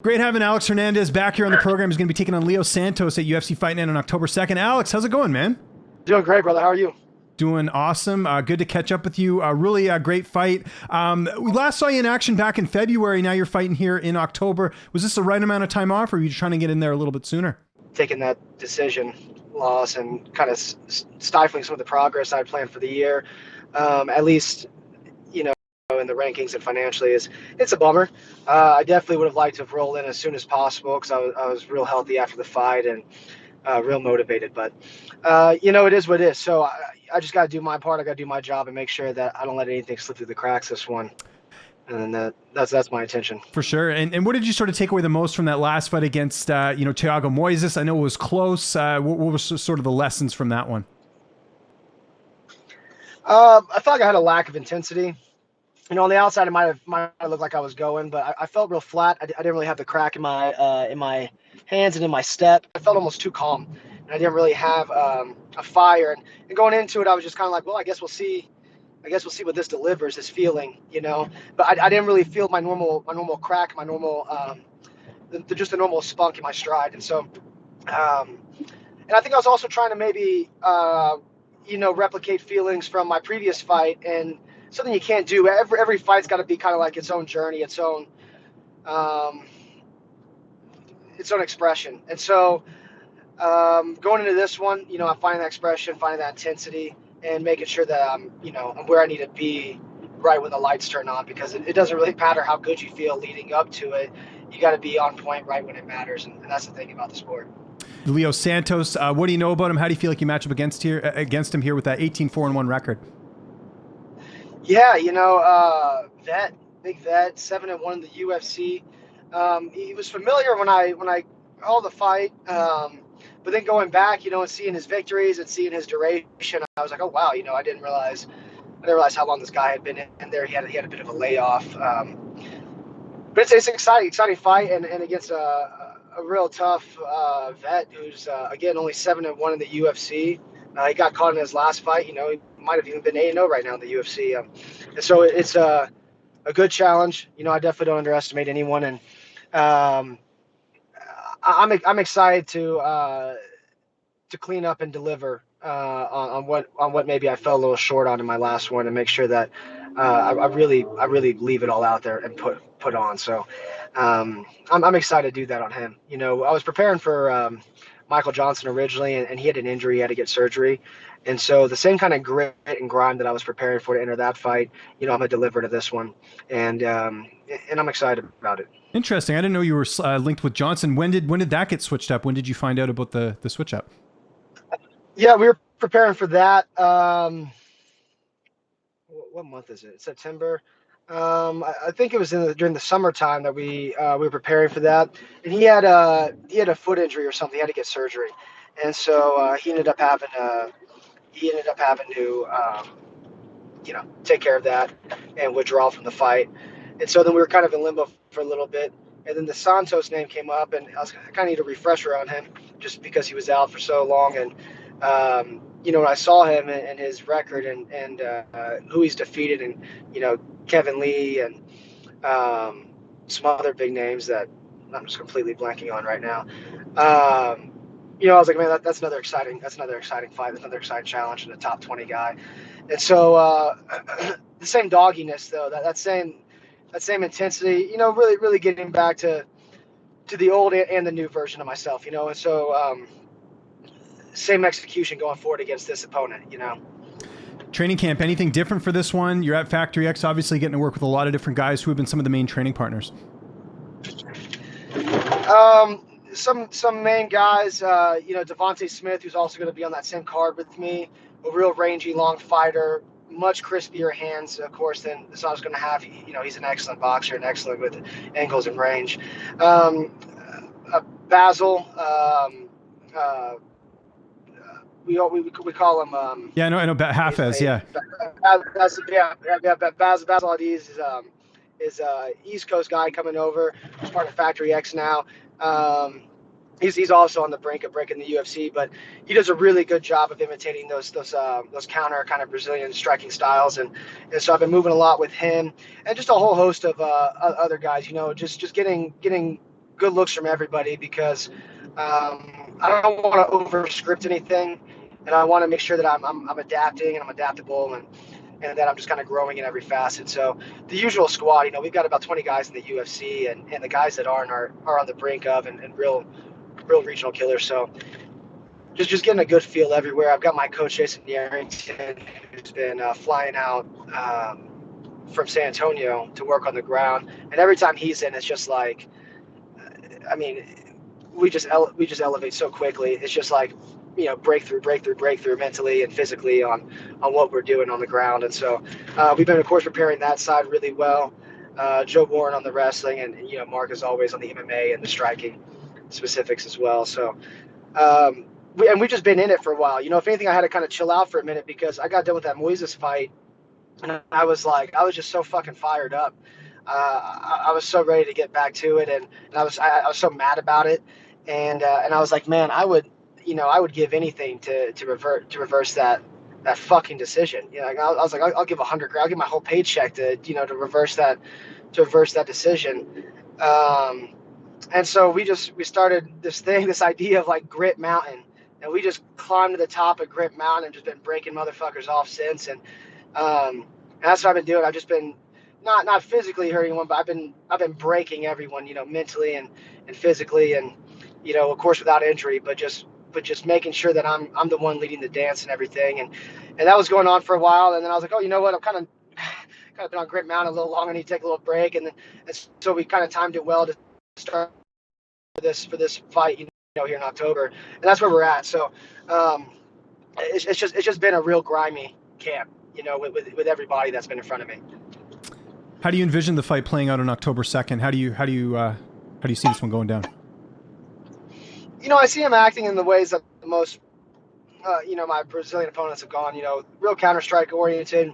Great having Alex Hernandez back here on the program. He's going to be taking on Leo Santos at UFC Fight Night on October 2nd. Alex, how's it going, man? Doing great, brother. How are you? Doing awesome. Good to catch up with you. Really great fight. We last saw you in action back in February. Now you're fighting here in October. Was this the right amount of time off, or were you trying to get in there a little bit sooner? Taking that decision loss and kind of stifling some of the progress I'd planned for the year, at least, you know, in the rankings and financially, it's a bummer. I definitely would have liked to have rolled in as soon as possible because I was real healthy after the fight and real motivated. But, it is what it is. So I just got to do my part. I got to do my job and make sure that I don't let anything slip through the cracks this one. And that's my intention. For sure. And what did you sort of take away the most from that last fight against, Thiago Moises? I know it was close. What were sort of the lessons from that one? I felt like I had a lack of intensity. On the outside, it might have looked like I was going, but I felt real flat. I didn't really have the crack in my hands and in my step. I felt almost too calm, and I didn't really have a fire. And going into it, I was just kind of like, well, I guess we'll see. I guess we'll see what this delivers, this feeling, But I didn't really feel my normal crack, my normal, just the normal spunk in my stride. And so, and I think I was also trying to maybe, replicate feelings from my previous fight, and something you can't do. Every fight's got to be kind of like its own journey, its own expression. And so, going into this one, I'm finding that expression, finding that intensity, and making sure that I'm where I need to be right when the lights turn on, because it doesn't really matter how good you feel leading up to it. You got to be on point right when it matters, and that's the thing about the sport. Leo Santos, what do you know about him? How do you feel like you match up against him here with that 18-4-1 record? Yeah, big vet, 7-1 in the UFC. He was familiar when I called the fight, but then going back, and seeing his victories and seeing his duration, I was like, oh wow, I didn't realize how long this guy had been in there. He had a bit of a layoff, but it's an exciting fight, and against a real tough vet who's again only 7-1 in the UFC. He got caught in his last fight. He might have even been 8-0 right now in the UFC. And so it's a good challenge. I definitely don't underestimate anyone, and I'm excited to clean up and deliver on what maybe I fell a little short on in my last one, and make sure that I really leave it all out there and put on. So I'm excited to do that on him. I was preparing for Michael Johnson originally, and he had an injury. He had to get surgery. And so the same kind of grit and grind that I was preparing for to enter that fight, I'm going to deliver to this one. And I'm excited about it. Interesting. I didn't know you were linked with Johnson. When did that get switched up? When did you find out about the switch up? Yeah, we were preparing for that. What month is it? September. I think it was during the summertime that we were preparing for that, and he had a foot injury or something. He had to get surgery, and so he ended up having to take care of that and withdraw from the fight. And so then we were kind of in limbo for a little bit, and then the Santos name came up, and I kind of need a refresher on him just because he was out for so long. And when I saw him and his record and who he's defeated, and Kevin Lee and some other big names that I'm just completely blanking on right now. I was like, man, that's another exciting fight. That's another exciting challenge, and a top 20 guy. And so the same dogginess, though, that same intensity, really getting back to the old and the new version of myself, and so same execution going forward against this opponent, Training camp, anything different for this one? You're at Factory X, obviously getting to work with a lot of different guys who have been some of the main training partners. Some main guys, Devontae Smith, who's also going to be on that same card with me, a real rangy, long fighter, much crispier hands, of course, than I was going to have. He's an excellent boxer and excellent with angles and range. Basil, we call him. Yeah, I know. Hafez, yeah. Basil is East Coast guy coming over. He's part of Factory X now. He's also on the brink of breaking the UFC, but he does a really good job of imitating those counter kind of Brazilian striking styles, and so I've been moving a lot with him, and just a whole host of other guys. Just getting good looks from everybody because I don't want to over script anything, and I want to make sure that I'm adapting and I'm adaptable and that I'm just kind of growing in every facet. So the usual squad, we've got about 20 guys in the UFC, and the guys that aren't are on the brink of and real regional killers. So just getting a good feel everywhere. I've got my coach Jason Yarrington, who's been flying out from San Antonio to work on the ground, and every time he's in, it's just like, I mean, we just elevate so quickly. It's just like, breakthrough mentally and physically on what we're doing on the ground. And so we've been, of course, preparing that side really well. Joe Warren on the wrestling, and Mark is always on the MMA and the striking specifics as well. So we've just been in it for a while. If anything, I had to kind of chill out for a minute because I got done with that Moises fight, and I was just so fucking fired up. I was so ready to get back to it, and I was so mad about it, and I was like, man, I would give anything to reverse that fucking decision. I was like, I'll give $100,000, I'll give my whole paycheck to reverse that decision. And so we started this idea of like Grit Mountain, and we just climbed to the top of Grit Mountain and just been breaking motherfuckers off since, and that's what I've been doing. I've just been not physically hurting anyone, but I've been breaking everyone, mentally and physically, and of course without injury, but just making sure that I'm the one leading the dance and everything, and that was going on for a while, and then I was like, oh, you know what, I'm kind of been on Grit Mountain a little long, I need to take a little break, and so we kind of timed it well to start for this fight, here in October, and that's where we're at. So it's just been a real grimy camp, with everybody that's been in front of me. How do you envision the fight playing out on October 2nd? How do you see this one going down? I see him acting in the ways that the most, my Brazilian opponents have gone. Real counter-strike oriented.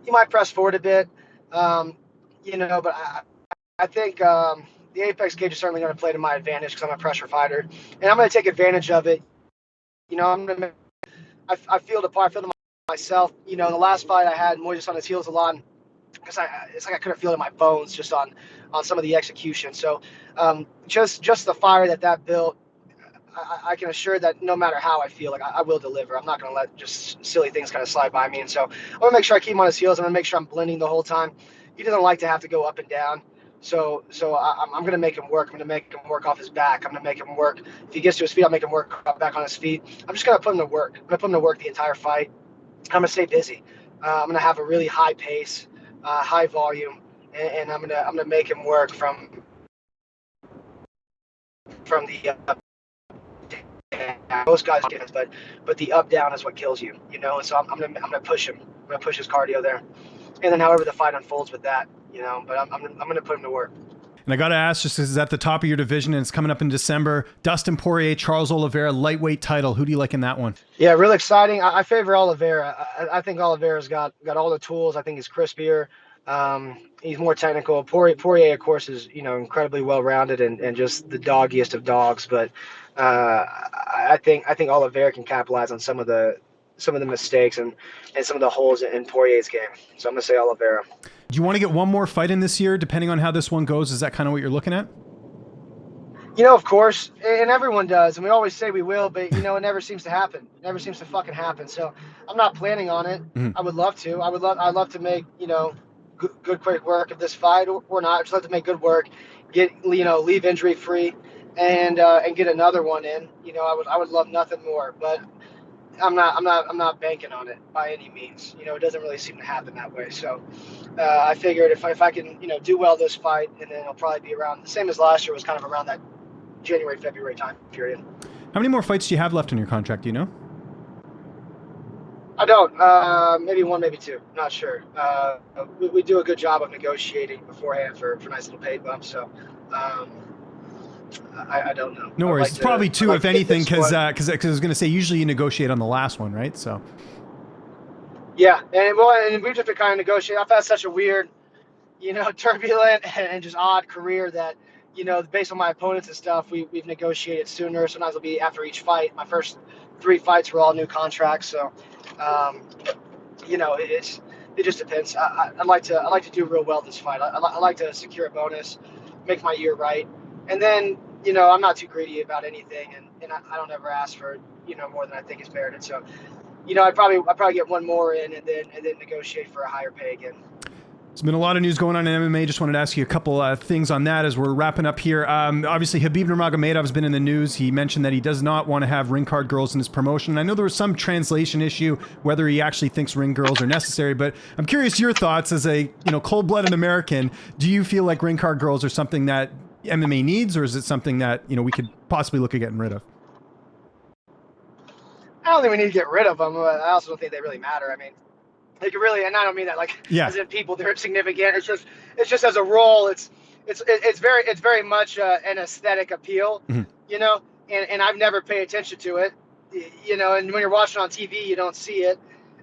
He might press forward a bit, but I think the Apex cage is certainly going to play to my advantage because I'm a pressure fighter, and I'm going to take advantage of it. I feel myself. In the last fight I had Moises on his heels a lot, because it's like I couldn't feel it in my bones just on some of the execution. So just the fire that built, I can assure that no matter how I feel, like I will deliver. I'm not going to let just silly things kind of slide by me. And so I want to make sure I keep him on his heels. I'm going to make sure I'm blending the whole time. He doesn't like to have to go up and down. So I'm going to make him work. I'm going to make him work off his back. I'm going to make him work. If he gets to his feet, I'll make him work back on his feet. I'm just going to put him to work. I'm going to put him to work the entire fight. I'm going to stay busy. I'm going to have a really high pace, high volume, and I'm going to make him work from the most guys get, but the up down is what kills you, And so I'm gonna push him. I'm gonna push his cardio there, and then however the fight unfolds with that, But I'm gonna put him to work. And I got to ask, just because it's at the top of your division and it's coming up in December, Dustin Poirier, Charles Oliveira, lightweight title. Who do you like in that one? Yeah, real exciting. I favor Oliveira. I think Oliveira's got all the tools. I think he's crispier. He's more technical. Poirier, of course, is incredibly well-rounded and just the doggiest of dogs. But I think Oliveira can capitalize on some of the mistakes and some of the holes in Poirier's game. So I'm gonna say Oliveira. Do you want to get one more fight in this year, depending on how this one goes? Is that kind of what you're looking at? Of course, and everyone does, and we always say we will, but it never seems to happen. It never seems to fucking happen. So I'm not planning on it. Mm-hmm. I would love to. I'd love to make good quick work of this fight or not. I'd just love to make good work, get leave injury free, and get another one in. I would love nothing more, but I'm not banking on it by any means. It doesn't really seem to happen that way. So I figured if I can do well this fight, and then it'll probably be around the same as last year, was kind of around that January, February time period. How many more fights do you have left in your contract? Do you know? I don't. Maybe one, maybe two. Not sure. We do a good job of negotiating beforehand for nice little pay bumps. So I don't know. No worries. It's probably two, if anything, because I was going to say usually you negotiate on the last one, right? So. Yeah, and we've just been kind of negotiating. I've had such a weird, turbulent and just odd career that. Based on my opponents and stuff, we've negotiated sooner. Sometimes it'll be after each fight. My first 3 fights were all new contracts, so it just depends. I'd like to do real well this fight. I like to secure a bonus, make my year right, And then, you know, I'm not too greedy about anything, and I don't ever ask for, you know, more than I think is merited. So, you know, I'd probably get one more in, and then negotiate for a higher pay again. There's been a lot of news going on in MMA. Just wanted to ask you a couple things on that as we're wrapping up here. Obviously, Khabib Nurmagomedov's been in the news. He mentioned that he does not want to have ring card girls in his promotion. I know there was some translation issue whether he actually thinks ring girls are necessary, but I'm curious your thoughts as a cold-blooded American. Do you feel like ring card girls are something that MMA needs, or is it something that we could possibly look at getting rid of? I don't think we need to get rid of them. But I also don't think they really matter. I mean, they could really, and I don't mean that like as in people they're significant. It's just as a role, it's very much an aesthetic appeal, you know. And I've never paid attention to it, you know. And when you're watching on TV, you don't see it.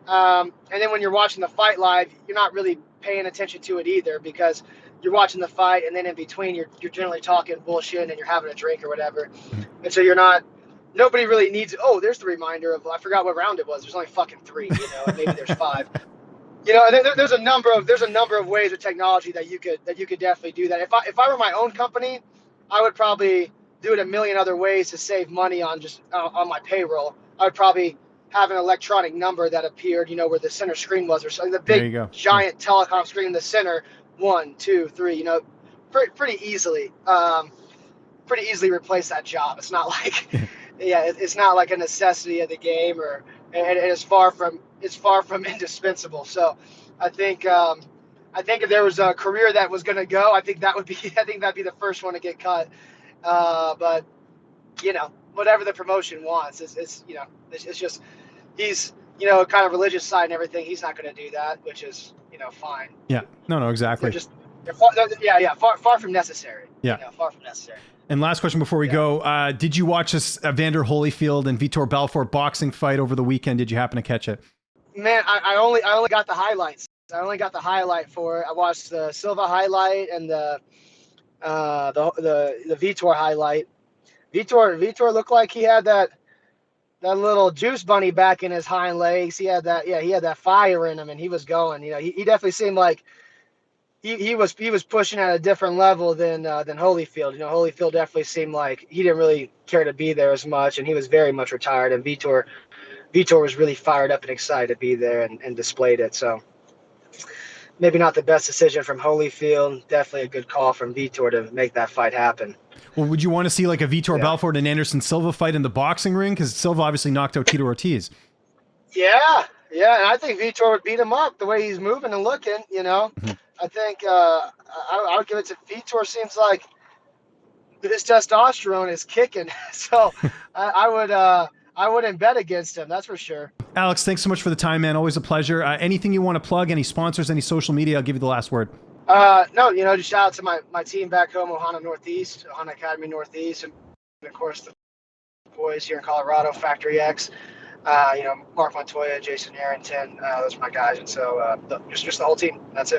And then when you're watching the fight live, you're not really paying attention to it either, because you're watching the fight, and then in between you're generally talking bullshit and you're having a drink or whatever, and so you're not. Nobody really needs. Oh, there's the reminder of, I forgot what round it was. There's only fucking 3, you know, and maybe there's 5. You know, there's a number of ways with technology that you could definitely do that. If I were my own company, I would probably do it a million other ways to save money on just on my payroll. I would probably have an electronic number that appeared, you know, where the center screen was, or something. The big giant telecom screen in the center, 1, 2, 3. You know, pretty easily replace that job. It's not like, it's not like a necessity of the game, and it's far from indispensable. So I think if there was a career that was going to go, I think that'd be the first one to get cut. But you know, whatever the promotion wants, it's you know, it's just, he's, you know, kind of religious side and everything. He's not going to do that, which is, you know, fine. Yeah. No, exactly. They're far from necessary. Yeah. You know, far from necessary. And last question before we go, did you watch this Evander Holyfield and Vitor Belfort boxing fight over the weekend? Did you happen to catch it? Man, I only got the highlights. I only got the highlight for it. I watched the Silva highlight and the Vitor highlight. Vitor looked like he had that little juice bunny back in his hind legs. He had that fire in him, and he was going. You know, he definitely seemed like he was pushing at a different level than Holyfield. You know, Holyfield definitely seemed like he didn't really care to be there as much, and he was very much retired. And Vitor was really fired up and excited to be there and displayed it. So maybe not the best decision from Holyfield. Definitely a good call from Vitor to make that fight happen. Well, would you want to see like a Vitor Belfort and Anderson Silva fight in the boxing ring? Because Silva obviously knocked out Tito Ortiz. Yeah, and I think Vitor would beat him up the way he's moving and looking. You know, I think I would give it to Vitor. Seems like his testosterone is kicking, so I wouldn't bet against him. That's for sure. Alex, thanks so much for the time, man. Always a pleasure. Anything you want to plug? Any sponsors? Any social media? I'll give you the last word. No, you know, just shout out to my team back home, Ohana Northeast, Ohana Academy Northeast, and of course the boys here in Colorado, Factory X. You know, Mark Montoya, Jason Harrington, those are my guys, and so just the whole team. That's it.